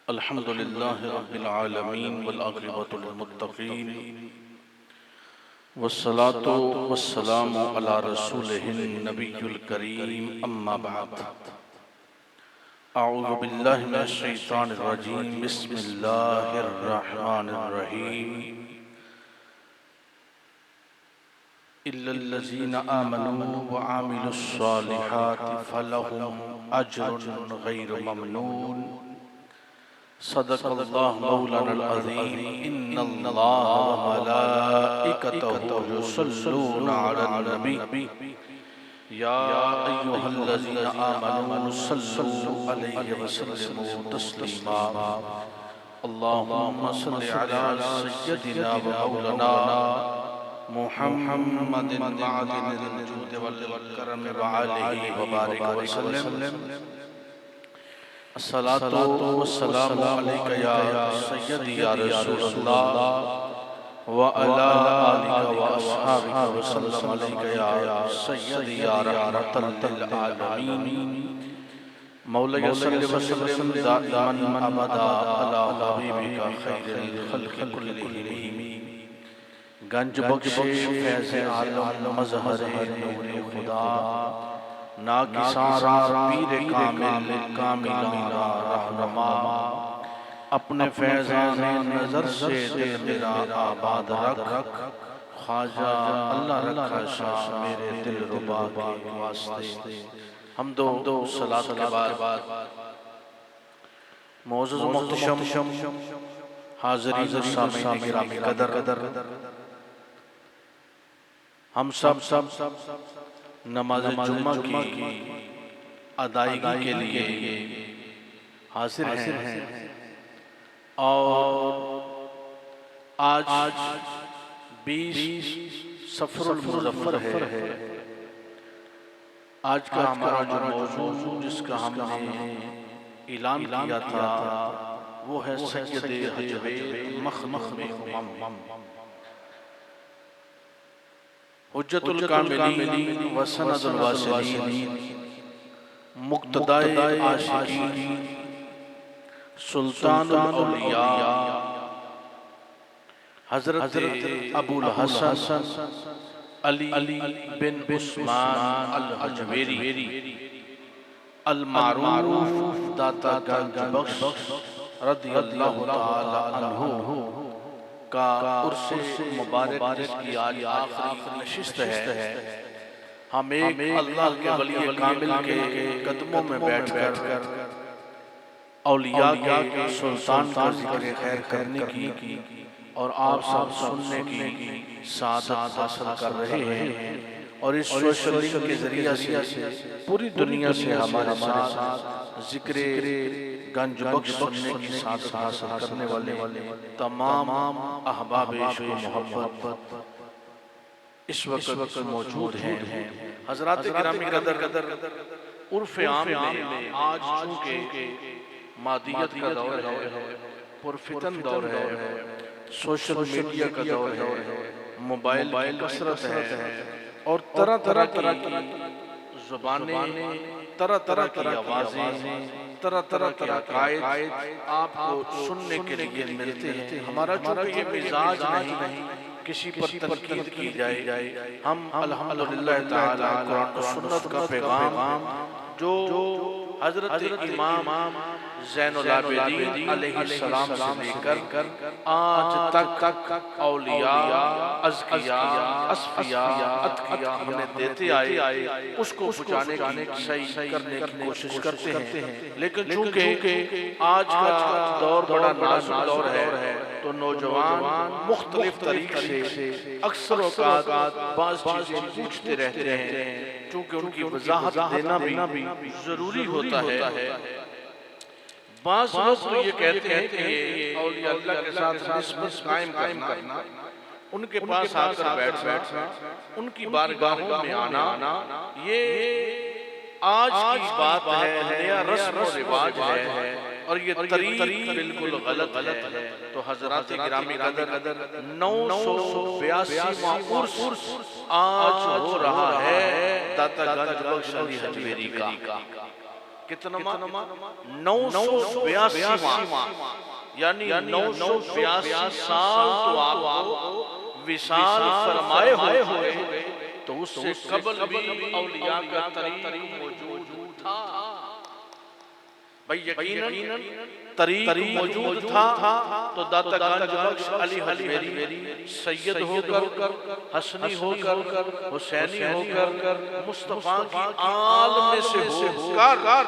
الحمد لله رب العالمين والعاقبة للمتقين والصلاة والسلام على رسوله النبي الكريم أما بعد أعوذ بالله من الشيطان الرجيم بسم الله الرحمن الرحيم إلا الذين آمنوا وعملوا الصالحات فلهم أجر غير ممنون صدق الله مولانا العظيم إن الله وملائكته يصلون على النبي يا أيها الذين آمنوا صلوا عليه وسلموا تسليما اللهم صل على سيدنا ومولانا محمد معدن الجود والكرم وعليه وبارك وسلم الصلاة والسلام عليك يا سيدي يا رسول الله وعلى آلك وأصحابك وسلم عليك يا سيدي يا رحمة للعالمين مولاي صل وسلم دائما أبدا على حبيبك خير الخلق كلهم گنج بخش فیض عالم مظہر نور خدا ناکساں پیر کاملہ رہنما اپنے فیضان نظر سے دل میرا آباد رکھ خواجہ اللہ رکھا شاہ میرے دل ربا کے واسطے حمد و صلاۃ کے بعد معزز و محتشم حاضرین و سامعین گرامی قدر ہم سب نماز جمعہ کی ادائیگی کے لیے حاضر ہیں اور آج 20 صفر المظفر ہے۔ آج کا ہمارا جو موضوع جس کا ہم نے اعلان کیا تھا وہ ہے سید حجویر مخدوم امم حجت الکاملین و سند الواصلین مقتدائے عاشقین سلطان الاولیاء حضرت ابو الحسن علی بن عثمان الحجویری المعروف داتا گنج بخش رضی اللہ تعالی عنہ کا عرص مبارک جس کی آج آخری نشست ہے، ہم ایک اللہ کے ولی کامل کے قدموں میں بیٹھ کر اولیاء کے سلطان کا ذکر خیر کرنے کی اور آپ سب سننے کی سعادت حاصل کر رہے ہیں، اور اس سوشل لنک کے ذریعہ سے پوری دنیا سے ہمارے ساتھ ذکر گنج بخش سننے کی سعادت حاصل کرنے والے تمام احباب عشق و محبت اس وقت موجود ہیں۔ حضرات گرامی قدر عرف عام میں آج چونکہ مادیت کا دور ہے، پرفتن دور ہے، سوشل میڈیا کا دور ہے، موبائل کی کثرت ہے اور طرح طرح کی زبانیں، طرح طرح کی آوازیں، طرح طرح کے عقائد آپ کو سننے کے لیے ملتے ہیں۔ ہمارا چونکہ یہ مزاج نہیں کسی پر تنقید کی جائے، ہم الحمدللہ تعالی قرآن و سنت کا پیغام جو حضرت امام زین العابدین علیہ السلام سے لے کر آج تک اولیاء، ازکیاء، اصفیاء، اتقیاء ہمیں دیتے آئے اس کو پہنچانے کی صحیح کرنے کی کوشش کرتے ہیں۔ لیکن چونکہ آج کا دور بڑا نازک دور ہے تو نوجوان مختلف طریقے سے اکثر اوقات بعض چیزیں پوچھتے رہتے ہیں، چونکہ ان کی وضاحت دینا بھی ضروری ہوتا ہے۔ بعض لوگ تو یہ کہتے ہیں کہ اولیاء اللہ کے ساتھ نسبت قائم کرنا، ان کے پاس آ کر بیٹھنا، ان کی بارگاہوں میں آنا، یہ آج کی بات ہے، نیا رسم و رواج ہے اور یہ طریق بالکل غلط ہے۔ تو حضرات گرامی قدر 982واں عرس آج ہو رہا ہے داتا گنج بخش علی حجویری کا۔ کتنا 982واں، یعنی 982 سال تو آپ کو وصال فرمائے ہوئے، تو اس سے قبل بھی اولیاء کا طریق موجود تھا۔ بھئی یقیناً طریق موجود تھا تو داتا گنج بخش علی حجویری سید ہو کر، حسنی ہو کر، حسینی ہو کر، مصطفیٰ کی آل میں سے ہو کر،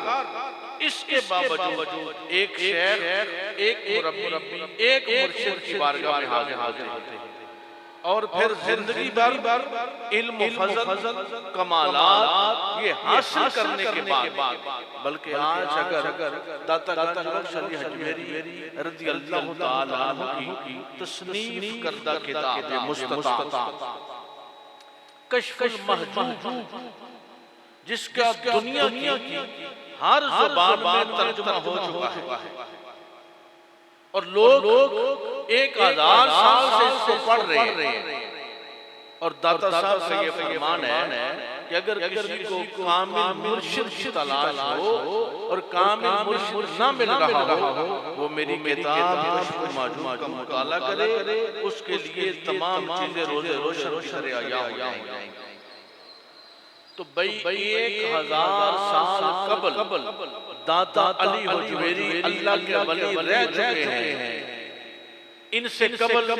اس کے باوجود ایک شیخ، ایک مربی، ایک مرشد کی بارگاہ میں حاضر ہوتے ہیں، اور پھر زندگی بھر علم و فضل کمالات یہ حاصل کرنے کے بعد، بلکہ آج اگر داتا گنج بخش علی حجویری رضی اللہ تعالی عنہ کی تصنیف کردہ کتاب مستطاع کشف المحجوب، جس کا دنیا کی ہر زبان میں ترجمہ ہو چکا ہے اور لوگ 1000 سال سے اس کو پڑھ رہے ہیں، اور داتا صاحب کا یہ فرمان ہے کہ اگر کسی کو کامل مرشد کی تلاش ہو اور کامل مرشد نہ مل رہا ہو، وہ میری کتاب کشف المحجوب کا مطالعہ کرے، اس کے لیے تمام چیزیں روشن کی طرح عیاں ہو جائیں گی۔ تو بھئی 1000 سال قبل داتا علی حجویری اللہ کے ولی رہ چکے ہیں، ان سے قبل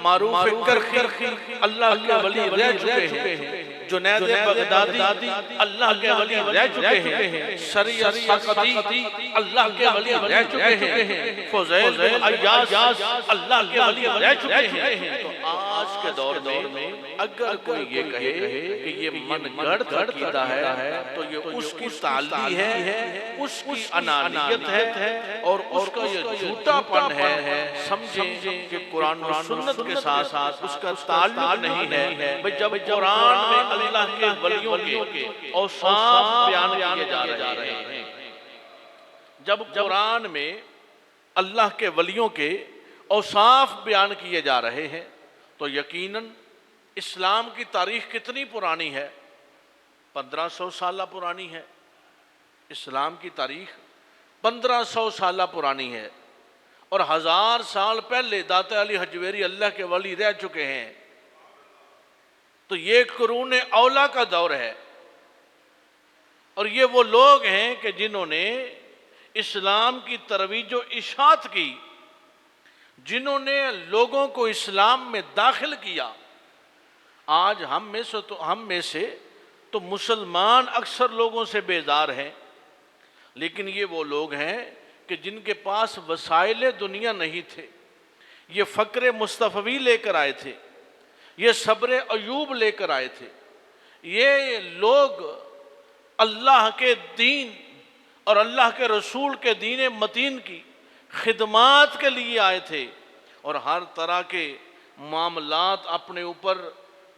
معروف کرخی اللہ کے ولی رہ چکے ہیں، جنید بغدادی اللہ کے ولی رہ چکے ہیں، سری سقطی اللہ کے ولی رہ چکے ہیں، فضیل عیاض اللہ کے ولی رہ چکے ہیں۔ تو آج کے دور میں اگر کوئی یہ کہے کہ یہ من گڑھ عقیدہ ہے تو یہ اس کی تعلی ہے، اس کی انانیت ہے، اور اس کا یہ جھوٹا پن ہے۔ سمجھیں کہ قرآن و سنت کے ساتھ اس کا تعلق نہیں ہے۔ جب قرآن میں اللہ کے ولیوں کے اوصاف بیان کیے جا رہے ہیں، جب قرآن میں اللہ کے ولیوں کے اوصاف بیان کیے جا رہے ہیں، تو یقیناً اسلام کی تاریخ کتنی پرانی ہے؟ 1500 سالہ پرانی ہے۔ اسلام کی تاریخ 1500 سالہ پرانی ہے، اور 1000 سال پہلے داتا علی حجویری اللہ کے ولی رہ چکے ہیں۔ تو یہ قرون اولا کا دور ہے، اور یہ وہ لوگ ہیں کہ جنہوں نے اسلام کی ترویج و اشاعت کی، جنہوں نے لوگوں کو اسلام میں داخل کیا۔ آج ہم میں سے تو مسلمان اکثر لوگوں سے بیزار ہیں، لیکن یہ وہ لوگ ہیں کہ جن کے پاس وسائل دنیا نہیں تھے، یہ فقر مصطفی لے کر آئے تھے، یہ صبر ایوب لے کر آئے تھے، یہ لوگ اللہ کے دین اور اللہ کے رسول کے دین متین کی خدمات کے لیے آئے تھے، اور ہر طرح کے معاملات اپنے اوپر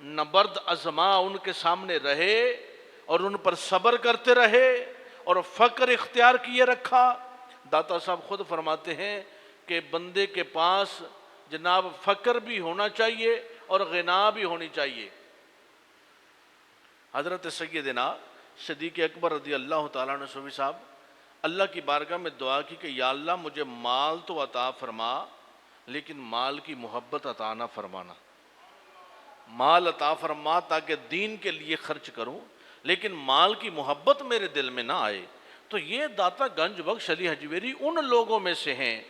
نبرد ازما ان کے سامنے رہے، اور ان پر صبر کرتے رہے، اور فقر اختیار کیے رکھا۔ داتا صاحب خود فرماتے ہیں کہ بندے کے پاس جناب فقر بھی ہونا چاہیے اور غنا بھی ہونی چاہیے۔ حضرت سیدنا صدیق اکبر رضی اللہ تعالیٰ عنہ صوفی صاحب اللہ کی بارگاہ میں دعا کی کہ یا اللہ مجھے مال تو عطا فرما، لیکن مال کی محبت عطا نہ فرمانا۔ مال عطا فرما تاکہ دین کے لیے خرچ کروں، لیکن مال کی محبت میرے دل میں نہ آئے۔ تو یہ داتا گنج بخش علی حجویری ان لوگوں میں سے ہیں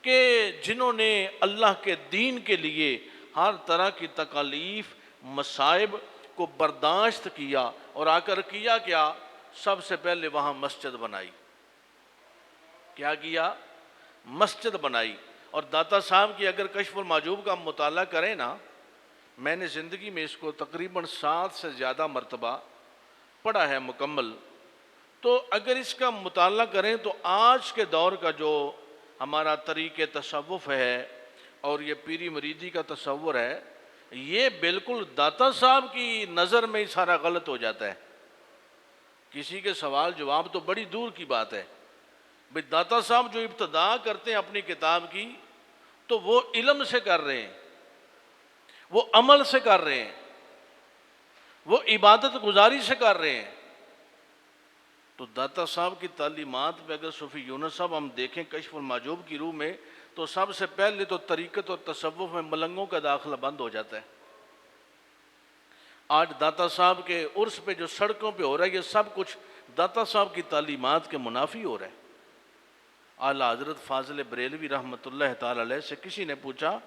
کہ جنہوں نے اللہ کے دین کے لیے ہر طرح کی تکالیف مصائب کو برداشت کیا، اور آ کر کیا سب سے پہلے وہاں مسجد بنائی۔ کیا کیا؟ مسجد بنائی۔ اور داتا صاحب کی اگر کشف المحجوب کا مطالعہ کریں نا، میں نے زندگی میں اس کو تقریباً 7 سے زیادہ مرتبہ پڑھا ہے مکمل، تو اگر اس کا مطالعہ کریں تو آج کے دور کا جو ہمارا طریق تصوف ہے اور یہ پیری مریدی کا تصور ہے، یہ بالکل داتا صاحب کی نظر میں سارا غلط ہو جاتا ہے۔ کسی کے سوال جواب تو بڑی دور کی بات ہے، بھئی داتا صاحب جو ابتدا کرتے ہیں اپنی کتاب کی، تو وہ علم سے کر رہے ہیں، وہ عمل سے کر رہے ہیں، وہ عبادت گزاری سے کر رہے ہیں۔ تو داتا صاحب کی تعلیمات پہ اگر صوفی یونس صاحب ہم دیکھیں کشف المحجوب کی روح میں، تو سب سے پہلے تو طریقت اور تصوف میں ملنگوں کا داخلہ بند ہو جاتا ہے۔ آج داتا صاحب کے عرس پہ جو سڑکوں پہ ہو رہا ہے، یہ سب کچھ داتا صاحب کی تعلیمات کے منافی ہو رہا ہے۔ اعلیٰ حضرت فاضل بریلوی رحمۃ اللہ تعالی علیہ سے کسی نے پوچھا،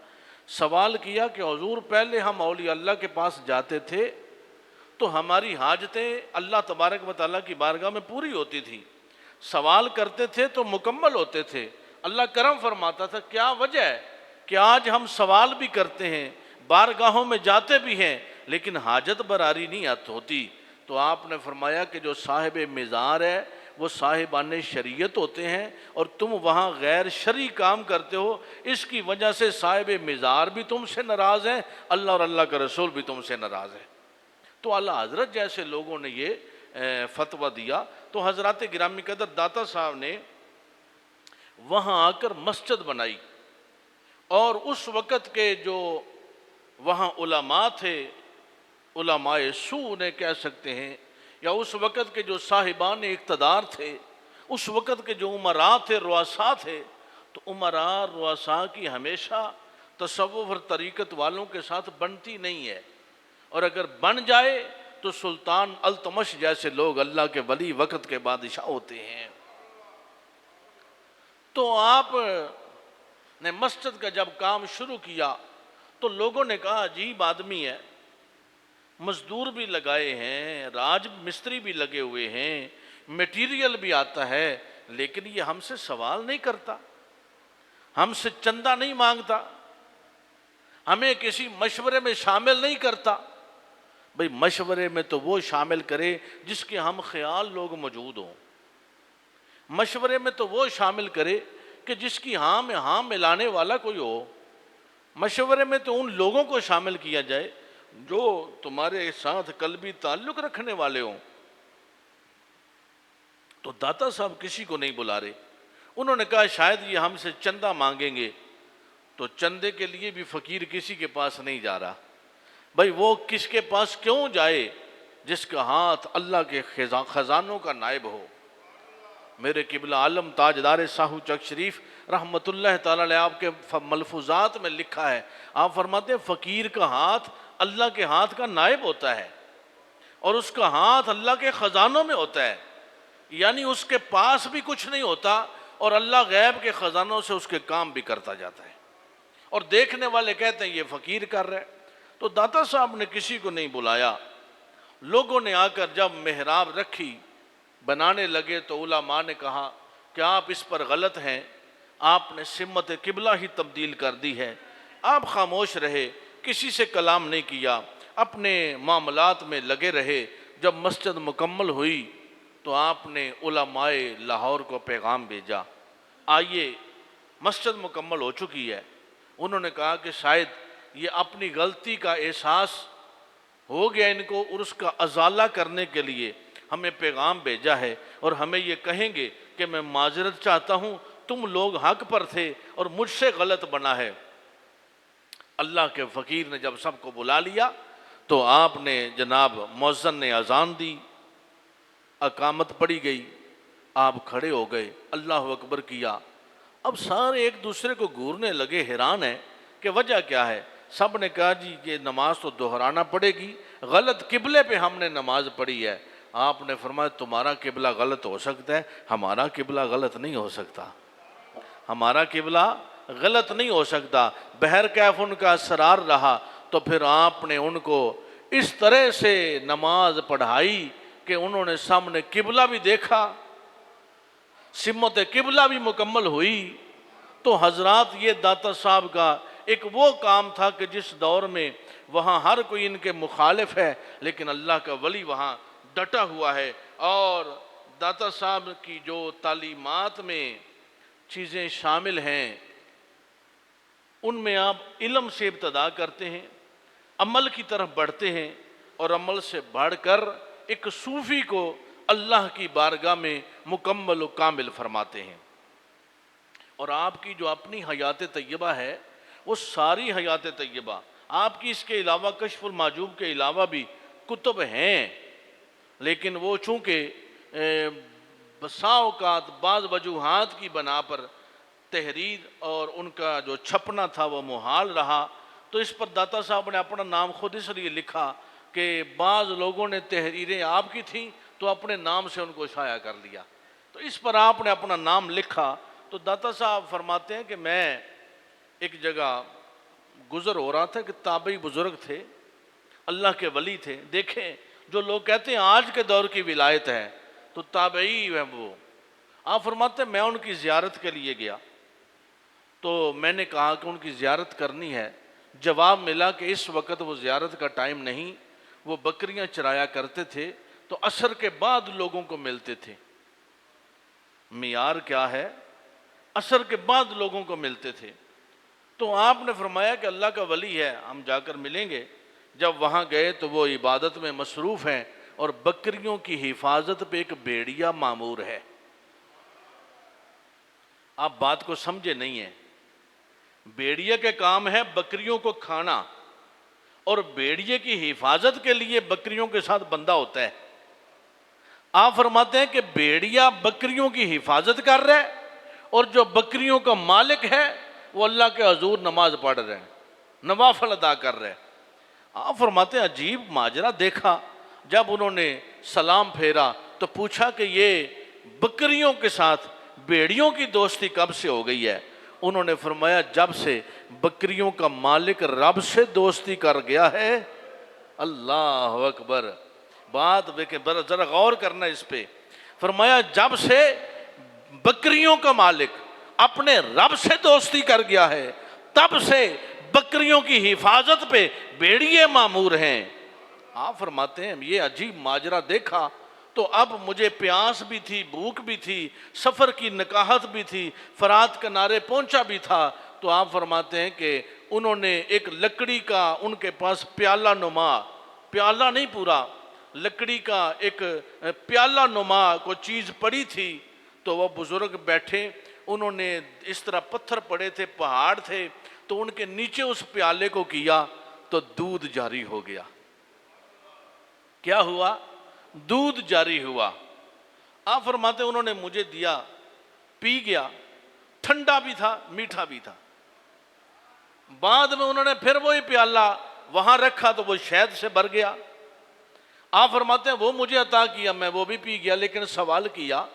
سوال کیا کہ حضور پہلے ہم اولیاء اللہ کے پاس جاتے تھے تو ہماری حاجتیں اللہ تبارک و تعالیٰ کی بارگاہ میں پوری ہوتی تھی، سوال کرتے تھے تو مکمل ہوتے تھے، اللہ کرم فرماتا تھا۔ کیا وجہ ہے کہ آج ہم سوال بھی کرتے ہیں، بارگاہوں میں جاتے بھی ہیں، لیکن حاجت براری نہیں ہوتی؟ تو آپ نے فرمایا کہ جو صاحب مزار ہے وہ صاحبان شریعت ہوتے ہیں، اور تم وہاں غیر شرعی کام کرتے ہو، اس کی وجہ سے صاحب مزار بھی تم سے ناراض ہیں، اللہ اور اللہ کا رسول بھی تم سے ناراض ہے۔ تو اعلیٰ حضرت جیسے لوگوں نے یہ فتویٰ دیا، تو حضرات گرامی قدر داتا صاحب نے وہاں آ کر مسجد بنائی، اور اس وقت کے جو وہاں علماء تھے، علماء سو انہیں کہہ سکتے ہیں، یا اس وقت کے جو صاحبان اقتدار تھے، اس وقت کے جو امراء تھے، رؤساء تھے، تو امراء رؤساء کی ہمیشہ تصوف اور طریقت والوں کے ساتھ بنتی نہیں ہے، اور اگر بن جائے تو سلطان التمش جیسے لوگ اللہ کے ولی وقت کے بادشاہ ہوتے ہیں۔ تو آپ نے مسجد کا جب کام شروع کیا تو لوگوں نے کہا عجیب آدمی ہے، مزدور بھی لگائے ہیں، راج مستری بھی لگے ہوئے ہیں، میٹیریل بھی آتا ہے، لیکن یہ ہم سے سوال نہیں کرتا، ہم سے چندہ نہیں مانگتا، ہمیں کسی مشورے میں شامل نہیں کرتا۔ بھئی مشورے میں تو وہ شامل کرے جس کے ہم خیال لوگ موجود ہوں، مشورے میں تو وہ شامل کرے کہ جس کی ہاں میں ہاں ملانے والا کوئی ہو، مشورے میں تو ان لوگوں کو شامل کیا جائے جو تمہارے ساتھ قلبی تعلق رکھنے والے ہوں۔ تو داتا صاحب کسی کو نہیں بلا رہے، انہوں نے کہا شاید یہ ہم سے چندہ مانگیں گے، تو چندے کے لیے بھی فقیر کسی کے پاس نہیں جا رہا۔ بھئی وہ کس کے پاس کیوں جائے جس کا ہاتھ اللہ کے خزانوں کا نائب ہو۔ میرے قبلہ عالم تاجدار ساہو چک شریف رحمت اللہ تعالی علیہ آپ کے ملفوظات میں لکھا ہے، آپ فرماتے ہیں فقیر کا ہاتھ اللہ کے ہاتھ کا نائب ہوتا ہے، اور اس کا ہاتھ اللہ کے خزانوں میں ہوتا ہے، یعنی اس کے پاس بھی کچھ نہیں ہوتا اور اللہ غیب کے خزانوں سے اس کے کام بھی کرتا جاتا ہے، اور دیکھنے والے کہتے ہیں یہ فقیر کر رہے۔ تو داتا صاحب نے کسی کو نہیں بلایا، لوگوں نے آ کر جب محراب رکھی بنانے لگے تو علماء نے کہا کہ آپ اس پر غلط ہیں، آپ نے سمت قبلہ ہی تبدیل کر دی ہے۔ آپ خاموش رہے، کسی سے کلام نہیں کیا، اپنے معاملات میں لگے رہے۔ جب مسجد مکمل ہوئی تو آپ نے علماء لاہور کو پیغام بھیجا، آئیے مسجد مکمل ہو چکی ہے۔ انہوں نے کہا کہ شاید یہ اپنی غلطی کا احساس ہو گیا ان کو، اور اس کا ازالہ کرنے کے لیے ہمیں پیغام بھیجا ہے، اور ہمیں یہ کہیں گے کہ میں معذرت چاہتا ہوں، تم لوگ حق پر تھے اور مجھ سے غلط بنا ہے۔ اللہ کے فقیر نے جب سب کو بلا لیا تو آپ نے جناب مؤذن نے اذان دی، اقامت پڑی گئی، آپ کھڑے ہو گئے، اللہ اکبر کیا۔ اب سارے ایک دوسرے کو گھورنے لگے، حیران ہے کہ وجہ کیا ہے۔ سب نے کہا جی یہ نماز تو دہرانا پڑے گی، غلط قبلے پہ ہم نے نماز پڑھی ہے۔ آپ نے فرمایا تمہارا قبلہ غلط ہو سکتا ہے، ہمارا قبلہ غلط نہیں ہو سکتا، ہمارا قبلہ غلط نہیں ہو سکتا۔ بہرکیف ان کا اسرار رہا، تو پھر آپ نے ان کو اس طرح سے نماز پڑھائی کہ انہوں نے سامنے قبلہ بھی دیکھا، سمت قبلہ بھی مکمل ہوئی۔ تو حضرات یہ داتا صاحب کا ایک وہ کام تھا کہ جس دور میں وہاں ہر کوئی ان کے مخالف ہے، لیکن اللہ کا ولی وہاں ڈٹا ہوا ہے، اور داتا صاحب کی جو تعلیمات میں چیزیں شامل ہیں ان میں آپ علم سے ابتدا کرتے ہیں، عمل کی طرف بڑھتے ہیں، اور عمل سے بڑھ کر ایک صوفی کو اللہ کی بارگاہ میں مکمل و کامل فرماتے ہیں۔ اور آپ کی جو اپنی حیات طیبہ ہے وہ ساری حیات طیبہ، آپ کی اس کے علاوہ کشف المحجوب کے علاوہ بھی کتب ہیں، لیکن وہ چونکہ بسا اوقات بعض وجوہات کی بنا پر تحریر اور ان کا جو چھپنا تھا وہ محال رہا، تو اس پر داتا صاحب نے اپنا نام خود اس لیے لکھا کہ بعض لوگوں نے تحریریں آپ کی تھیں تو اپنے نام سے ان کو شائع کر لیا، تو اس پر آپ نے اپنا نام لکھا۔ تو داتا صاحب فرماتے ہیں کہ میں ایک جگہ گزر ہو رہا تھا کہ تابعی بزرگ تھے، اللہ کے ولی تھے۔ دیکھیں جو لوگ کہتے ہیں آج کے دور کی ولایت ہے، تو تابعی ہے وہ۔ آپ فرماتے ہیں میں ان کی زیارت کے لیے گیا، تو میں نے کہا کہ ان کی زیارت کرنی ہے۔ جواب ملا کہ اس وقت وہ زیارت کا ٹائم نہیں، وہ بکریاں چرایا کرتے تھے تو عصر کے بعد لوگوں کو ملتے تھے۔ معیار کیا ہے؟ عصر کے بعد لوگوں کو ملتے تھے۔ تو آپ نے فرمایا کہ اللہ کا ولی ہے، ہم جا کر ملیں گے۔ جب وہاں گئے تو وہ عبادت میں مصروف ہیں اور بکریوں کی حفاظت پہ ایک بھیڑیا مامور ہے۔ آپ بات کو سمجھے نہیں ہیں، بھیڑیا کے کام ہے بکریوں کو کھانا، اور بھیڑیے کی حفاظت کے لیے بکریوں کے ساتھ بندہ ہوتا ہے۔ آپ فرماتے ہیں کہ بھیڑیا بکریوں کی حفاظت کر رہا ہے اور جو بکریوں کا مالک ہے وہ اللہ کے حضور نماز پڑھ رہے ہیں، نوافل ادا کر رہے ہیں۔ آپ فرماتے ہیں عجیب ماجرا دیکھا۔ جب انہوں نے سلام پھیرا تو پوچھا کہ یہ بکریوں کے ساتھ بھیڑیوں کی دوستی کب سے ہو گئی ہے؟ انہوں نے فرمایا جب سے بکریوں کا مالک رب سے دوستی کر گیا ہے۔ اللہ اکبر! بات دیکھیں، ذرا غور کرنا اس پہ۔ فرمایا جب سے بکریوں کا مالک اپنے رب سے دوستی کر گیا ہے، تب سے بکریوں کی حفاظت پہ بھیڑیے مامور ہیں۔ آپ فرماتے ہیں یہ عجیب ماجرا دیکھا تو اب مجھے پیاس بھی تھی، بھوک بھی تھی، سفر کی نکاحت بھی تھی، فرات کنارے پہنچا بھی تھا۔ تو آپ فرماتے ہیں کہ انہوں نے ایک لکڑی کا ان کے پاس پیالہ نما، پیالہ نہیں پورا، لکڑی کا ایک پیالہ نما کو چیز پڑی تھی، تو وہ بزرگ بیٹھے، انہوں نے اس طرح پتھر پڑے تھے، پہاڑ تھے، تو ان کے نیچے اس پیالے کو کیا تو دودھ جاری ہو گیا۔ کیا ہوا؟ دودھ جاری ہوا۔ آپ فرماتے انہوں نے مجھے دیا، پی گیا، ٹھنڈا بھی تھا میٹھا بھی تھا۔ بعد میں انہوں نے پھر وہی پیالہ وہاں رکھا تو وہ شہد سے بھر گیا۔ آپ فرماتے ہیں وہ مجھے عطا کیا، میں وہ بھی پی گیا، لیکن سوال کیا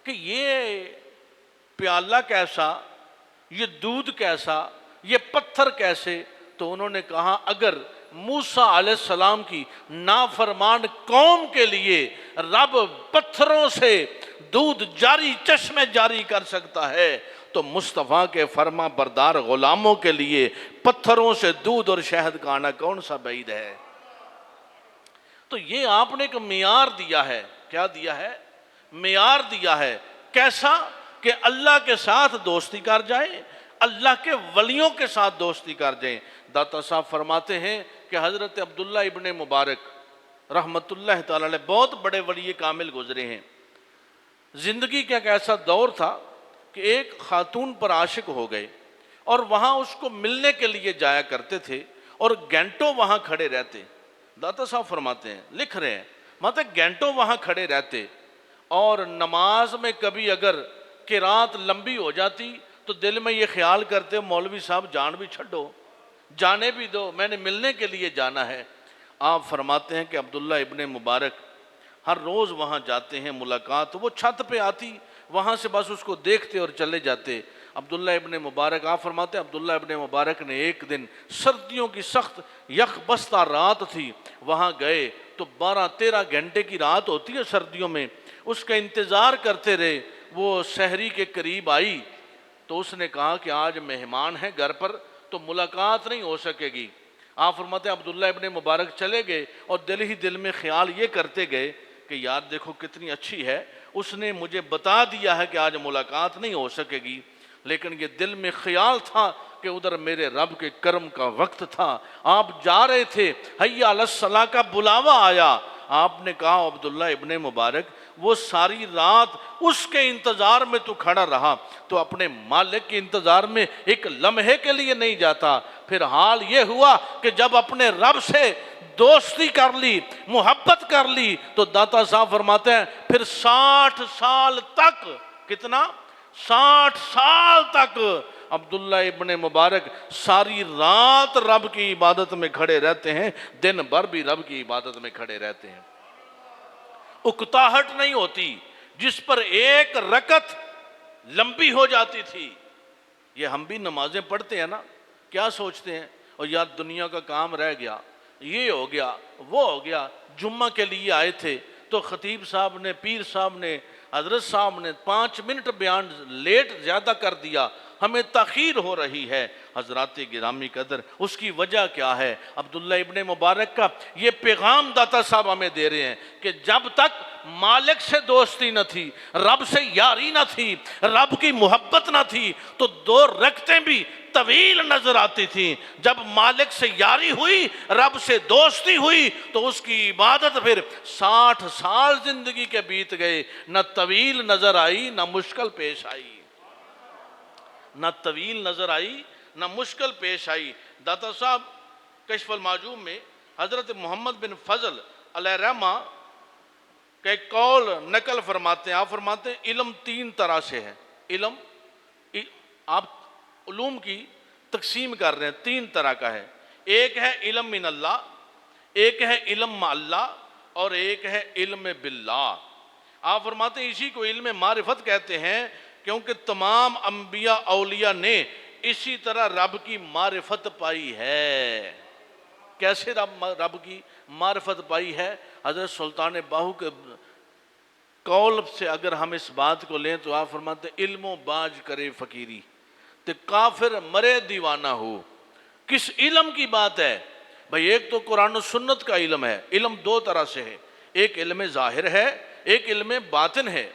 کہ یہ پیالہ کیسا، یہ دودھ کیسا، یہ پتھر کیسے؟ تو انہوں نے کہا اگر موسیٰ علیہ السلام کی نافرمان قوم کے لیے رب پتھروں سے دودھ جاری، چشمے جاری کر سکتا ہے تو مصطفیٰ کے فرما بردار غلاموں کے لیے پتھروں سے دودھ اور شہد کا آنا کون سا بعید ہے؟ تو یہ آپ نے ایک معیار دیا ہے۔ کیا دیا ہے؟ معیار دیا ہے۔ کیسا؟ کہ اللہ کے ساتھ دوستی کر جائیں، اللہ کے ولیوں کے ساتھ دوستی کر جائیں۔ داتا صاحب فرماتے ہیں کہ حضرت عبداللہ ابن مبارک رحمت اللہ تعالی علیہ بہت بڑے ولی کامل گزرے ہیں۔ زندگی کا ایک ایسا دور تھا کہ ایک خاتون پر عاشق ہو گئے اور وہاں اس کو ملنے کے لیے جایا کرتے تھے اور گھنٹوں وہاں کھڑے رہتے۔ داتا صاحب فرماتے ہیں، لکھ رہے ہیں، مطلب گھنٹوں وہاں کھڑے رہتے، اور نماز میں کبھی اگر قرات لمبی ہو جاتی تو دل میں یہ خیال کرتے مولوی صاحب جان بھی چھڈو، جانے بھی دو، میں نے ملنے کے لیے جانا ہے۔ آپ فرماتے ہیں کہ عبداللہ ابن مبارک ہر روز وہاں جاتے ہیں، ملاقات، وہ چھت پہ آتی، وہاں سے بس اس کو دیکھتے اور چلے جاتے۔ عبداللہ ابن مبارک، آپ فرماتے ہیں عبداللہ ابن مبارک نے ایک دن سردیوں کی سخت یک بستہ رات تھی، وہاں گئے تو 12-13 گھنٹے کی رات ہوتی ہے سردیوں میں، اس کا انتظار کرتے رہے۔ وہ سحری کے قریب آئی تو اس نے کہا کہ آج مہمان ہیں گھر پر تو ملاقات نہیں ہو سکے گی۔ آپ فرماتے ہیں عبداللہ ابن مبارک چلے گئے اور دل ہی دل میں خیال یہ کرتے گئے کہ یار دیکھو کتنی اچھی ہے، اس نے مجھے بتا دیا ہے کہ آج ملاقات نہیں ہو سکے گی، لیکن یہ دل میں خیال تھا کہ ادھر میرے رب کے کرم کا وقت تھا، آپ جا رہے تھے، حی علی الصلاۃ کا بلاوا آیا۔ آپ نے کہا عبداللہ ابن مبارک وہ ساری رات اس کے انتظار میں تو کھڑا رہا، تو اپنے مالک کے انتظار میں ایک لمحے کے لیے نہیں جاتا۔ پھر حال یہ ہوا کہ جب اپنے رب سے دوستی کر لی، محبت کر لی، تو داتا صاحب فرماتے ہیں پھر 60 سال تک، کتنا؟ 60 سال تک عبداللہ ابن مبارک ساری رات رب کی عبادت میں کھڑے رہتے ہیں، دن بھر بھی رب کی عبادت میں کھڑے رہتے ہیں۔ اکتاہٹ نہیں ہوتی، جس پر ایک رکعت لمبی ہو جاتی تھی۔ یہ ہم بھی نمازیں پڑھتے ہیں نا، کیا سوچتے ہیں اور یار دنیا کا کام رہ گیا، یہ ہو گیا وہ ہو گیا۔ جمعہ کے لیے آئے تھے تو خطیب صاحب نے، پیر صاحب نے، حضرت صاحب نے 5 منٹ بیان لیٹ زیادہ کر دیا، ہمیں تاخیر ہو رہی ہے۔ حضرات گرامی قدر، اس کی وجہ کیا ہے؟ عبداللہ ابن مبارک کا یہ پیغام داتا صاحب ہمیں دے رہے ہیں کہ جب تک مالک سے دوستی نہ تھی، رب سے یاری نہ تھی، رب کی محبت نہ تھی، تو 2 رکعتیں بھی طویل نظر آتی تھیں۔ جب مالک سے یاری ہوئی، رب سے دوستی ہوئی، تو اس کی عبادت پھر 60 سال زندگی کے بیت گئے، نہ طویل نظر آئی نہ مشکل پیش آئی، نہ طویل نظر آئی نہ مشکل پیش آئی۔ داتا صاحب کشف المعجوب میں حضرت محمد بن فضل علیہ رحمہ کا ایک قول نقل فرماتے ہیں۔ آپ فرماتے ہیں علم 3 طرح سے ہے۔ علم، آپ علوم کی تقسیم کر رہے ہیں، 3 طرح کا ہے۔ ایک ہے علم من اللہ، ایک ہے علم مع اللہ، اور ایک ہے علم باللہ۔ آپ فرماتے ہیں اسی کو علم معرفت کہتے ہیں، کیونکہ تمام انبیاء اولیاء نے اسی طرح رب کی معرفت پائی ہے۔ کیسے رب کی معرفت پائی ہے؟ حضرت سلطان باہو کے قول سے اگر ہم اس بات کو لیں تو آپ فرماتے ہیں علم و باج کرے فقیری تے کافر مرے دیوانہ ہو۔ کس علم کی بات ہے بھئی؟ ایک تو قرآن و سنت کا علم ہے۔ علم 2 طرح سے ہے، ایک علم ظاہر ہے، ایک علم باطن ہے۔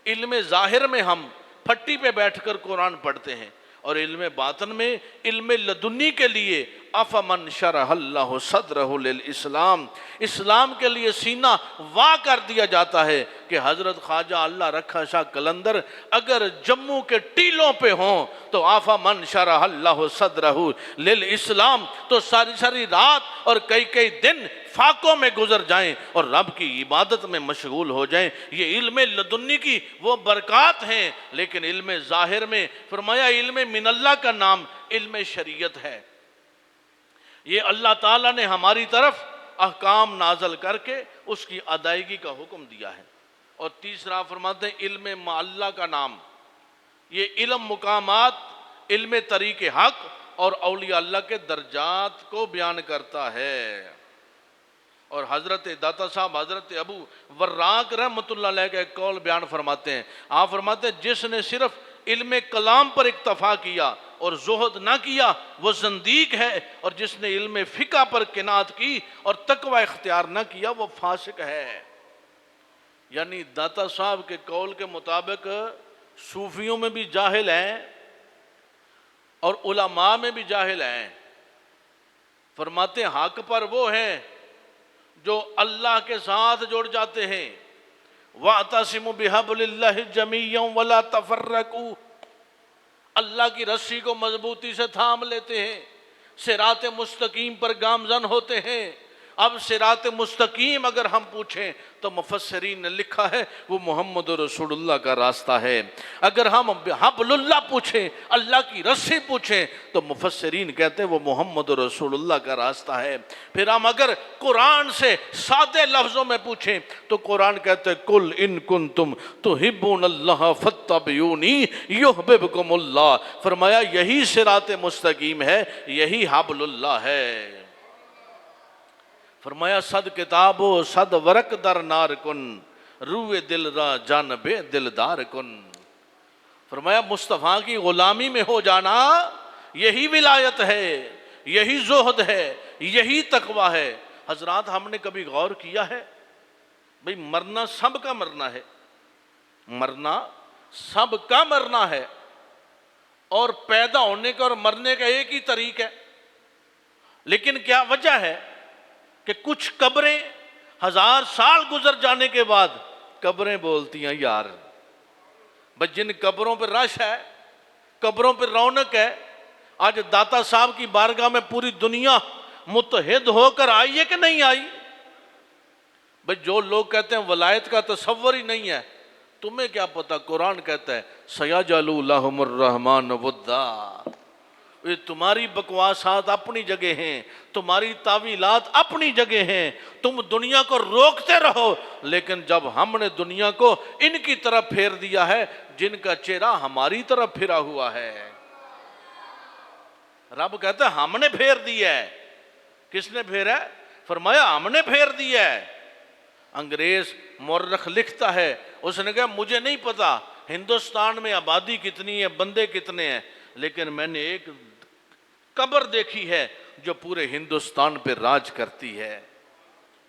علم ظاہر میں ہم پھٹی پہ بیٹھ کر قرآن پڑھتے ہیں، اور علم باطن میں علم لدنی کے لیے افمن شرح اللہ صدرہ للاسلام، اسلام کے لیے سینہ وا کر دیا جاتا ہے کہ حضرت خواجہ اللہ رکھا شاہ قلندر اگر جموں کے ٹیلوں پہ ہوں تو افمن شرح اللہ صدرہ للاسلام، تو ساری رات اور کئی دن فاقوں میں گزر جائیں اور رب کی عبادت میں مشغول ہو جائیں۔ یہ علم لدنی کی وہ برکات ہیں۔ لیکن علم ظاہر میں فرمایا علم من اللہ کا نام علم شریعت ہے۔ یہ اللہ تعالیٰ نے ہماری طرف احکام نازل کر کے اس کی ادائیگی کا حکم دیا ہے۔ اور تیسرا فرماتے ہیں علم مع اللہ کا نام، یہ علم مقامات، علم طریق حق اور اولیاء اللہ کے درجات کو بیان کرتا ہے۔ اور حضرت داتا صاحب حضرت ابو وراق رحمۃ اللہ علیہ کا ایک قول بیان فرماتے ہیں۔ آپ فرماتے ہیں جس نے صرف علم کلام پر اکتفا کیا اور زہد نہ کیا وہ زندیق ہے، اور جس نے علم فقہ پر قناعت کی اور تقوی اختیار نہ کیا وہ فاسق ہے۔ یعنی داتا صاحب کے قول کے مطابق صوفیوں میں بھی جاہل ہیں اور علماء میں بھی جاہل ہیں۔ فرماتے ہیں حق پر وہ ہیں جو اللہ کے ساتھ جڑ جاتے ہیں، وَاعْتَصِمُوا بِحَبْلِ اللَّهِ جَمِيعًا وَلَا تَفَرَّقُوا، اللہ کی رسی کو مضبوطی سے تھام لیتے ہیں، صراط مستقیم پر گامزن ہوتے ہیں۔ اب صراط مستقیم اگر ہم پوچھیں تو مفسرین نے لکھا ہے وہ محمد رسول اللہ کا راستہ ہے۔ اگر ہم حبل اللہ پوچھیں، اللہ کی رسی پوچھیں، تو مفسرین کہتے ہیں وہ محمد رسول اللہ کا راستہ ہے۔ پھر ہم اگر قرآن سے سادے لفظوں میں پوچھیں تو قرآن کہتے ہیں قل ان کنتم تحبون اللہ فاتبعونی یحببکم اللہ۔ فرمایا یہی صراط مستقیم ہے، یہی حبل اللہ ہے۔ فرمایا صد کتاب و صد ورق در نار کن، روح دل را جانب دلدار کن۔ فرمایا مصطفیٰ کی غلامی میں ہو جانا یہی ولایت ہے، یہی زہد ہے، یہی تقوی ہے۔ حضرات ہم نے کبھی غور کیا ہے بھئی مرنا سب کا مرنا ہے، مرنا سب کا مرنا ہے، اور پیدا ہونے کا اور مرنے کا ایک ہی طریق ہے، لیکن کیا وجہ ہے کہ کچھ قبریں 1000 سال گزر جانے کے بعد قبریں بولتی ہیں یار. بس جن قبروں پہ رش ہے، قبروں پہ رونق ہے. آج داتا صاحب کی بارگاہ میں پوری دنیا متحد ہو کر آئی ہے کہ نہیں آئی؟ بھئی جو لوگ کہتے ہیں ولایت کا تصور ہی نہیں ہے، تمہیں کیا پتا؟ قرآن کہتا ہے سَيَجْعَلُ لَهُمُ الرَّحْمَنُ وُدًّا. یہ تمہاری بکواسات اپنی جگہ ہیں، تمہاری تعویلات اپنی جگہ ہیں، تم دنیا کو روکتے رہو، لیکن جب ہم نے دنیا کو ان کی طرف پھیر دیا ہے جن کا چہرہ ہماری طرف پھرا ہوا ہے. رب کہتا ہے ہم نے پھیر دیا ہے. کس نے پھیرا ہے؟ فرمایا ہم نے پھیر دیا ہے. انگریز مورخ لکھتا ہے، اس نے کہا مجھے نہیں پتا ہندوستان میں آبادی کتنی ہے، بندے کتنے ہیں، لیکن میں نے ایک قبر دیکھی ہے جو پورے ہندوستان پہ راج کرتی ہے،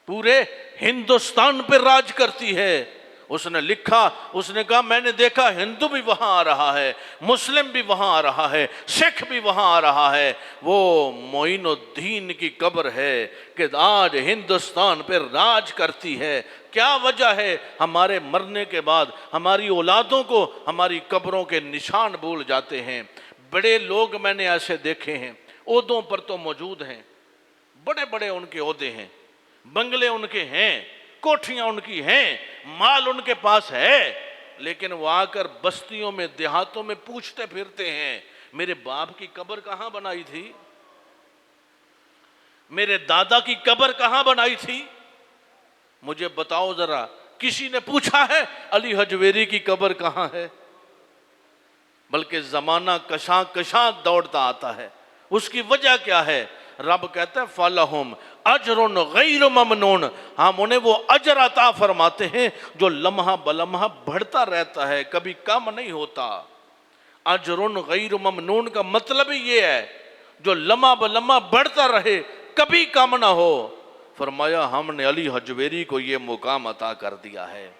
پورے ہندوستان پہ راج کرتی ہے. اس نے لکھا، اس نے کہا میں نے دیکھا ہندو بھی وہاں آ رہا ہے، مسلم بھی وہاں آ رہا ہے، سکھ بھی وہاں آ رہا ہے. وہ معین الدین کی قبر ہے کہ آج ہندوستان پہ راج کرتی ہے. کیا وجہ ہے؟ ہمارے مرنے کے بعد ہماری اولادوں کو ہماری قبروں کے نشان بھول جاتے ہیں. بڑے لوگ میں نے ایسے دیکھے ہیں، عہدوں پر تو موجود ہیں، بڑے بڑے ان کے عہدے ہیں، بنگلے ان کے ہیں، کوٹھیاں ان کی ہیں، مال ان کے پاس ہے، لیکن وہ آ کر بستیوں میں دیہاتوں میں پوچھتے پھرتے ہیں میرے باپ کی قبر کہاں بنائی تھی، میرے دادا کی قبر کہاں بنائی تھی، مجھے بتاؤ ذرا. کسی نے پوچھا ہے علی حجویری کی قبر کہاں ہے؟ بلکہ زمانہ کشاں کشاں دوڑتا آتا ہے. اس کی وجہ کیا ہے؟ رب کہتا ہے فَلَهُمْ أَجْرٌ غَيْرُ مَمْنُونَ. ہم انہیں وہ اجر عطا فرماتے ہیں جو لمحہ بلمحہ بڑھتا رہتا ہے، کبھی کم نہیں ہوتا. اجر غیر ممنون کا مطلب ہی یہ ہے جو لمحہ بلمحہ بڑھتا رہے، کبھی کم نہ ہو. فرمایا ہم نے علی حجویری کو یہ مقام عطا کر دیا ہے.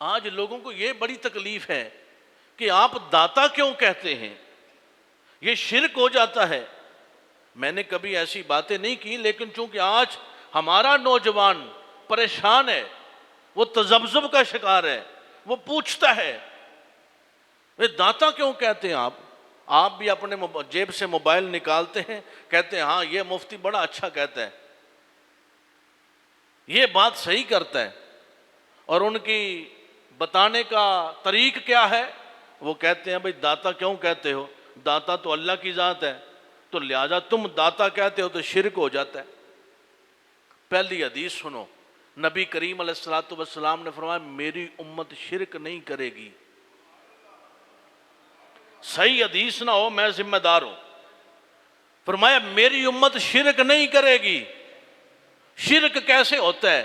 آج لوگوں کو یہ بڑی تکلیف ہے کہ آپ داتا کیوں کہتے ہیں؟ یہ شرک ہو جاتا ہے. میں نے کبھی ایسی باتیں نہیں کی، لیکن چونکہ آج ہمارا نوجوان پریشان ہے، وہ تذبذب کا شکار ہے، وہ پوچھتا ہے داتا کیوں کہتے ہیں آپ بھی اپنے جیب سے موبائل نکالتے ہیں، کہتے ہیں ہاں یہ مفتی بڑا اچھا کہتا ہے، یہ بات صحیح کرتا ہے. اور ان کی بتانے کا طریق کیا ہے؟ وہ کہتے ہیں بھئی داتا کیوں کہتے ہو؟ داتا تو اللہ کی ذات ہے، تو لہذا تم داتا کہتے ہو تو شرک ہو جاتا ہے. پہلی حدیث سنو، نبی کریم علیہ السلام نے فرمایا میری امت شرک نہیں کرے گی. صحیح حدیث نہ ہو، میں ذمہ دار ہوں. فرمایا میری امت شرک نہیں کرے گی. شرک کیسے ہوتا ہے؟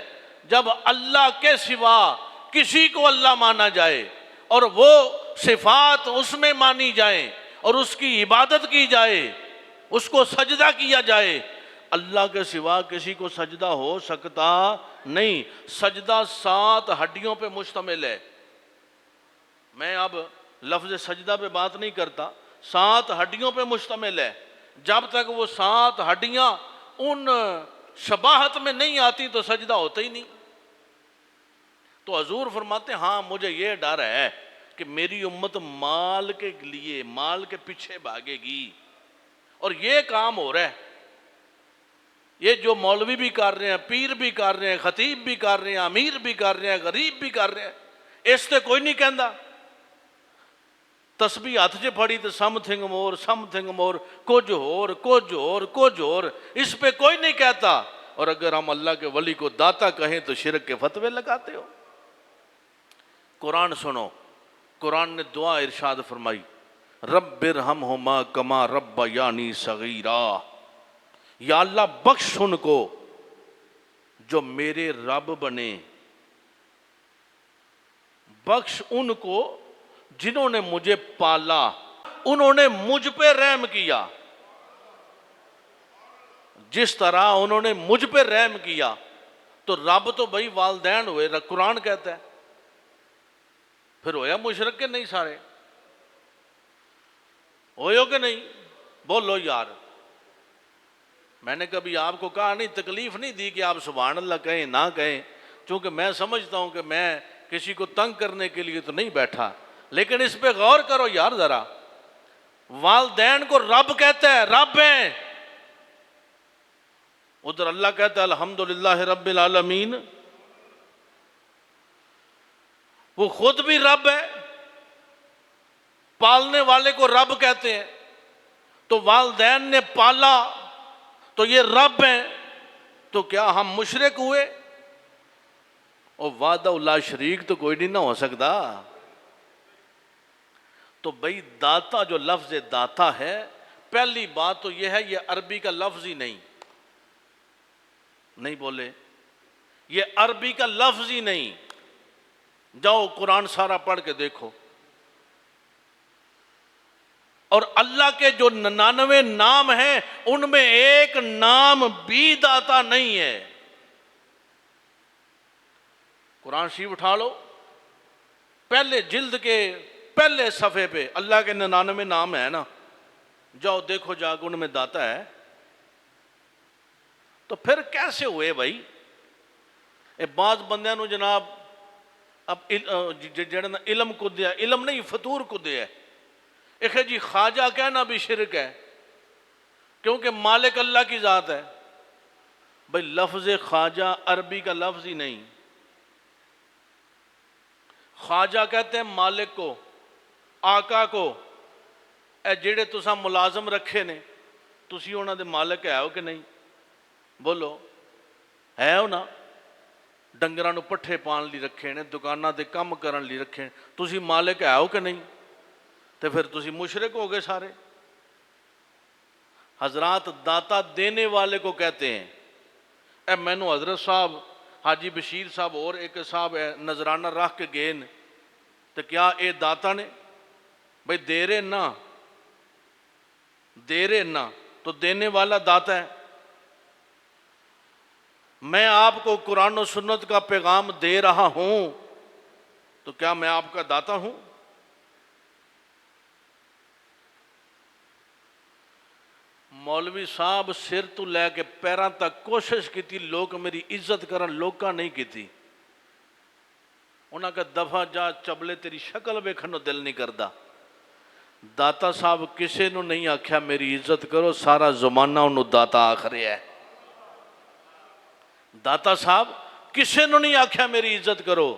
جب اللہ کے سوا کسی کو اللہ مانا جائے اور وہ صفات اس میں مانی جائیں اور اس کی عبادت کی جائے، اس کو سجدہ کیا جائے. اللہ کے سوا کسی کو سجدہ ہو سکتا نہیں. سجدہ 7 ہڈیوں پہ مشتمل ہے. میں اب لفظ سجدہ پہ بات نہیں کرتا، 7 ہڈیوں پہ مشتمل ہے. جب تک وہ 7 ہڈیاں ان شباہت میں نہیں آتی تو سجدہ ہوتا ہی نہیں. تو حضور فرماتے ہیں ہاں مجھے یہ ڈر ہے کہ میری امت مال کے لیے، مال کے پیچھے بھاگے گی، اور یہ کام ہو رہا ہے. یہ جو مولوی بھی کر رہے ہیں، پیر بھی کر رہے ہیں، خطیب بھی کر رہے ہیں، امیر بھی کر رہے ہیں، غریب بھی کر رہے ہیں، اس سے کوئی نہیں کہندا. تسبیح ہاتھ چ پھڑی تو سم تھنگ مور کچھ اور اس پہ کوئی نہیں کہتا. اور اگر ہم اللہ کے ولی کو داتا کہیں تو شرک کے فتوے لگاتے ہو. قرآن سنو، قرآن نے دعا ارشاد فرمائی رب ارحمہما کما ربیانی صغیرا. یا اللہ بخش ان کو جو میرے رب بنے، بخش ان کو جنہوں نے مجھے پالا، انہوں نے مجھ پہ رحم کیا. جس طرح انہوں نے مجھ پہ رحم کیا، تو رب تو بھائی والدین ہوئے، قرآن کہتا ہے. پھر ہویا مشرک کے نہیں سارے؟ ہوئے ہو کہ نہیں؟ بولو یار. میں نے کبھی آپ کو کہا نہیں، تکلیف نہیں دی کہ آپ سبحان اللہ کہیں نہ کہیں. چونکہ میں سمجھتا ہوں کہ میں کسی کو تنگ کرنے کے لیے تو نہیں بیٹھا، لیکن اس پہ غور کرو یار ذرا، والدین کو رب کہتا ہے، رب ہیں، ادھر اللہ کہتا ہے الحمدللہ رب العالمین، وہ خود بھی رب ہے، پالنے والے کو رب کہتے ہیں، تو والدین نے پالا تو یہ رب ہیں، تو کیا ہم مشرک ہوئے؟ اور وحدہ لا شریک تو کوئی نہیں نہ ہو سکتا۔ تو بھئی داتا جو لفظ داتا ہے، پہلی بات تو یہ ہے یہ عربی کا لفظ ہی نہیں بولے، یہ عربی کا لفظ ہی نہیں۔ جاؤ قرآن سارا پڑھ کے دیکھو، اور اللہ کے جو 99 نام ہیں ان میں ایک نام بھی داتا نہیں ہے۔ قرآن شریف اٹھا لو، پہلے جلد کے پہلے صفحے پہ اللہ کے 99 نام ہے نا، جاؤ دیکھو جا کے ان میں داتا ہے۔ تو پھر کیسے ہوئے بھائی؟ بعض بندیاں نو جناب اب جڑا علم کو دیا، علم نہیں فطور کو دیا ہے، ایک ہے جی خواجہ کہنا بھی شرک ہے، کیونکہ مالک اللہ کی ذات ہے۔ بھائی لفظ خواجہ عربی کا لفظ ہی نہیں، خواجہ کہتے ہیں مالک کو، آقا کو۔ اے جڑے تساں ملازم رکھے نے، تسی انہاں دے مالک ہے ہو کہ نہیں؟ بولو ہے ہو نا؟ ڈنگراں نو پٹھے پان لی رکھے نے، دکاناں دے کم کرن لی رکھے نے، تسی مالک ہے ہو کہ نہیں؟ تو پھر تسی مشرک ہو گئے سارے۔ حضرات داتا دینے والے کو کہتے ہیں۔ اے میں نو حضرت صاحب حاجی بشیر صاحب اور ایک صاحب ہے نظرانہ رکھ کے گئے نے، تو کیا اے داتا نے؟ بھئی دے رہے نہ تو دینے والا داتا ہے۔ میں آپ کو قرآن و سنت کا پیغام دے رہا ہوں، تو کیا میں آپ کا داتا ہوں؟ مولوی صاحب سر تو لے کے پیران تک کوشش کی تھی لوگ میری عزت کرن، لوکاں نہیں کی تھی۔ انہاں کا دفعہ جا چبلے تیری شکل ویکھن دل نہیں کردا۔ داتا صاحب کسے نو نہیں آکھیا میری عزت کرو، سارا زمانہ انہوں داتا آکھ رہے ہے۔ داتا صاحب کسے نو نہیں آکھیا میری عزت کرو۔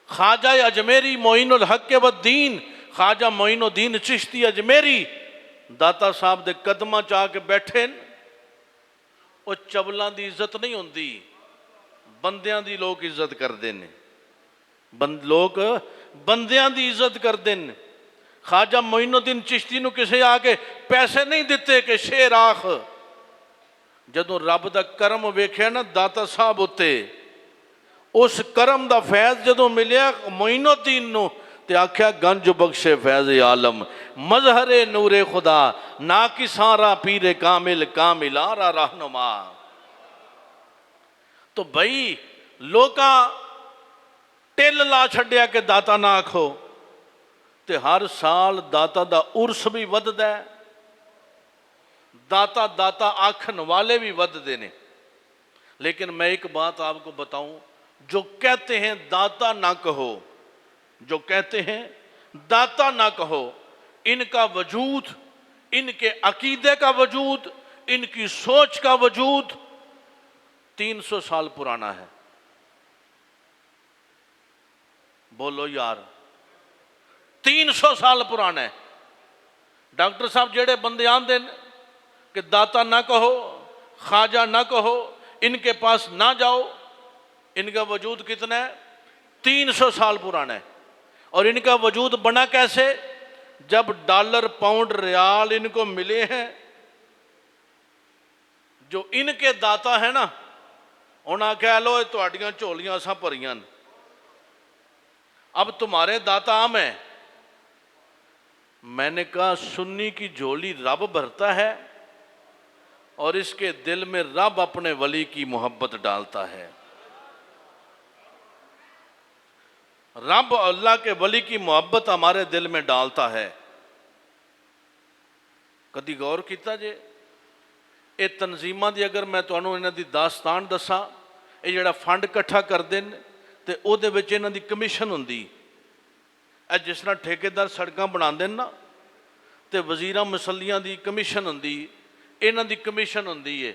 خواجہ اجمیری معین الحق والدین، خواجہ معین الدین چشتی اجمیری داتا صاحب دے قدمہ چاہ کے بیٹھے، وہ چبلان دی عزت نہیں ہوندی، بندیاں دی لوگ عزت کر دینے، لوگ بندیاں دی عزت کر دینے۔ خواجہ معین الدین چشتی نو کسے آکے پیسے نہیں دیتے کہ شیر آخ، جدوں رب دا کرم ویکھیا نا داتا صاحب ہوتے، اس کرم دا فیض جدوں ملیا معین الدین نو، تے آکھیا گنج بخشے فیض عالم، مظہر نور خدا، ناکساں پیر کامل کاملارا رہنما۔ تو بھئی لوکاں ٹل لا چھڑیا کہ داتا نہ آکھو، تے ہر سال داتا دا عرس بھی ودد ہے، داتا آکھن والے بھی ود دینے۔ لیکن میں ایک بات آپ کو بتاؤں، جو کہتے ہیں داتا نہ کہو، جو کہتے ہیں داتا نہ کہو، ان کا وجود، ان کے عقیدے کا وجود، ان کی سوچ کا وجود 300 سال پرانا ہے۔ بولو یار 300 سال پرانا ہے۔ ڈاکٹر صاحب جڑے بندے آندے کہ داتا نہ کہو، خواجہ نہ کہو، ان کے پاس نہ جاؤ، ان کا وجود کتنا ہے؟ 300 سال پرانا ہے۔ اور ان کا وجود بنا کیسے؟ جب ڈالر پاؤنڈ ریال ان کو ملے ہیں، جو ان کے داتا ہیں نا، انہاں کہہ لو تہاڈیاں جھولیاں اساں بھریاں، اب تمہارے داتا ہم ہیں۔ میں نے کہا سنی کی جھولی رب بھرتا ہے، اور اس کے دل میں رب اپنے ولی کی محبت ڈالتا ہے۔ رب اللہ کے ولی کی محبت ہمارے دل میں ڈالتا ہے۔ کدی غور کیتا جے اے تنظیمہ دی اگر میں تانوں انہاں دی داستان دساں، ਇਹ ਜਿਹੜਾ ਫੰਡ ਇਕੱਠਾ ਕਰਦੇ ਨੇ ਤੇ ਉਹਦੇ ਵਿੱਚ ਇਹਨਾਂ ਦੀ ਕਮਿਸ਼ਨ ਹੁੰਦੀ। ਇਹ ਜਿਸ ਤਰ੍ਹਾਂ ਠੇਕੇਦਾਰ ਸੜਕਾਂ ਬਣਾਉਂਦੇ ਨੇ ਨਾ ਤੇ ਵਜ਼ੀਰਾਂ ਮੁਸੱਲੀਆਂ ਦੀ ਕਮਿਸ਼ਨ ਹੁੰਦੀ, ਇਹਨਾਂ ਦੀ ਕਮਿਸ਼ਨ ਹੁੰਦੀ ਹੈ।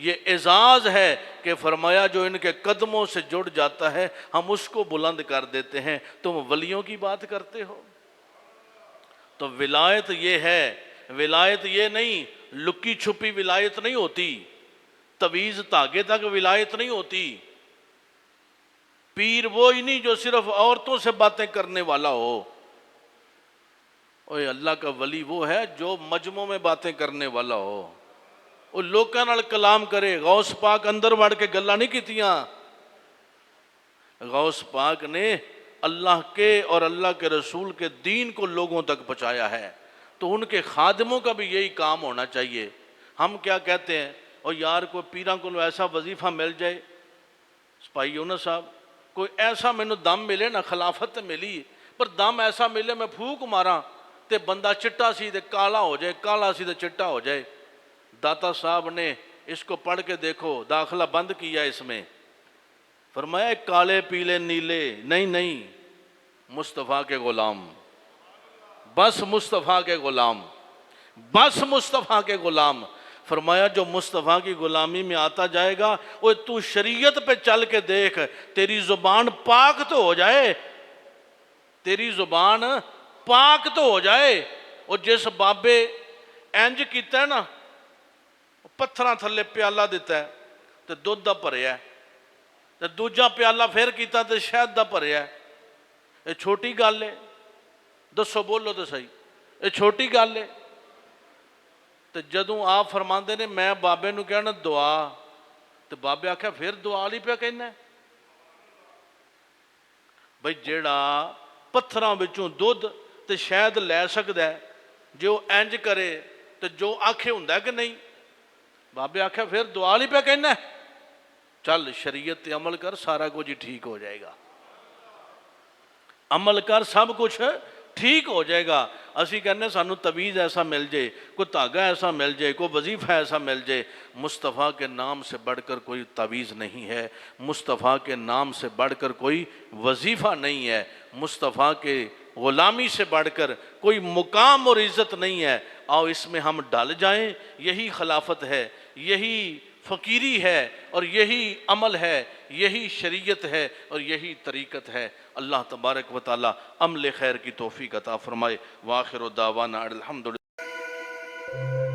یہ اعزاز ہے کہ فرمایا جو ان کے قدموں سے جڑ جاتا ہے ہم اس کو بلند کر دیتے ہیں۔ تم ولیوں کی بات کرتے ہو؟ تو ولایت یہ ہے، ولایت یہ نہیں، لکی چھپی ولایت نہیں ہوتی، تویز تاگے تک ولایت نہیں ہوتی۔ پیر وہی نہیں جو صرف عورتوں سے باتیں کرنے والا ہو۔ اوہ اللہ کا ولی وہ ہے جو مجمع میں باتیں کرنے والا ہو، وہ لوکاں نال کلام کرے۔ غوث پاک اندر وڑ کے گلاں نہیں کیتیاں، غوث پاک نے اللہ کے اور اللہ کے رسول کے دین کو لوگوں تک پہنچایا ہے۔ تو ان کے خادموں کا بھی یہی کام ہونا چاہیے۔ ہم کیا کہتے ہیں، اور یار کوئی پیراں کو ایسا وظیفہ مل جائے، سپاہی یونس صاحب کوئی ایسا مینوں دم ملے نا، خلافت ملی پر دم ایسا ملے میں پھوک ماراں تے بندہ چٹا سی تے کالا ہو جائے، کالا سی تے چٹا ہو جائے۔ داتا صاحب نے اس کو پڑھ کے دیکھو، داخلہ بند کیا اس میں، فرمایا کالے پیلے نیلے نہیں، مصطفیٰ کے غلام، بس مصطفیٰ کے غلام، بس مصطفیٰ کے غلام۔ فرمایا جو مصطفیٰ کی غلامی میں آتا جائے گا، وہ تو شریعت پہ چل کے دیکھ، تیری زبان پاک تو ہو جائے، تیری زبان پاک تو ہو جائے۔ اور جس بابے انج کیتا ہے نا، پتھراں تھلے پیالہ دیتا ہے تے دودھ دا بھریا ہے، تے دوجا پیالہ پھر کیتا تے شہد دا بھریا ہے۔ یہ چھوٹی گل ہے؟ دسو بولو تو صحیح، یہ چھوٹی گل ہے؟ تے جدوں آپ فرماندے نے میں بابے نو کہنا دعا، تے بابے آکھیا پھر دعا لی پہ کہنا ہے؟ بھئی جیڑا پتھراں وچوں دودھ تے شہد لے سکدا ہے، جو انج کرے تے جو آکھے ہوندا ہے کہ نہیں؟ بابے آکھیا پھر دعا لی پہ کہنا ہے؟ چل شریعت تے عمل کر، سارا کچھ ہی ٹھیک ہو جائے گا، عمل کر سب کچھ ٹھیک ہو جائے گا۔ اسی کہنے سانو تویز ایسا مل جائے، کوئی دھاگا ایسا مل جائے، کوئی وظیفہ ایسا مل جائے۔ مصطفیٰ کے نام سے بڑھ کر کوئی تویز نہیں ہے، مصطفیٰ کے نام سے بڑھ کر کوئی وظیفہ نہیں ہے، مصطفیٰ کے غلامی سے بڑھ کر کوئی مقام اور عزت نہیں ہے۔ آؤ اس میں ہم ڈال جائیں، یہی خلافت ہے، یہی فقیری ہے، اور یہی عمل ہے، یہی شریعت ہے، اور یہی طریقت ہے۔ اللہ تبارک و تعالی عمل خیر کی توفیق عطا فرمائے۔ وآخر دعوانا الحمدللہ۔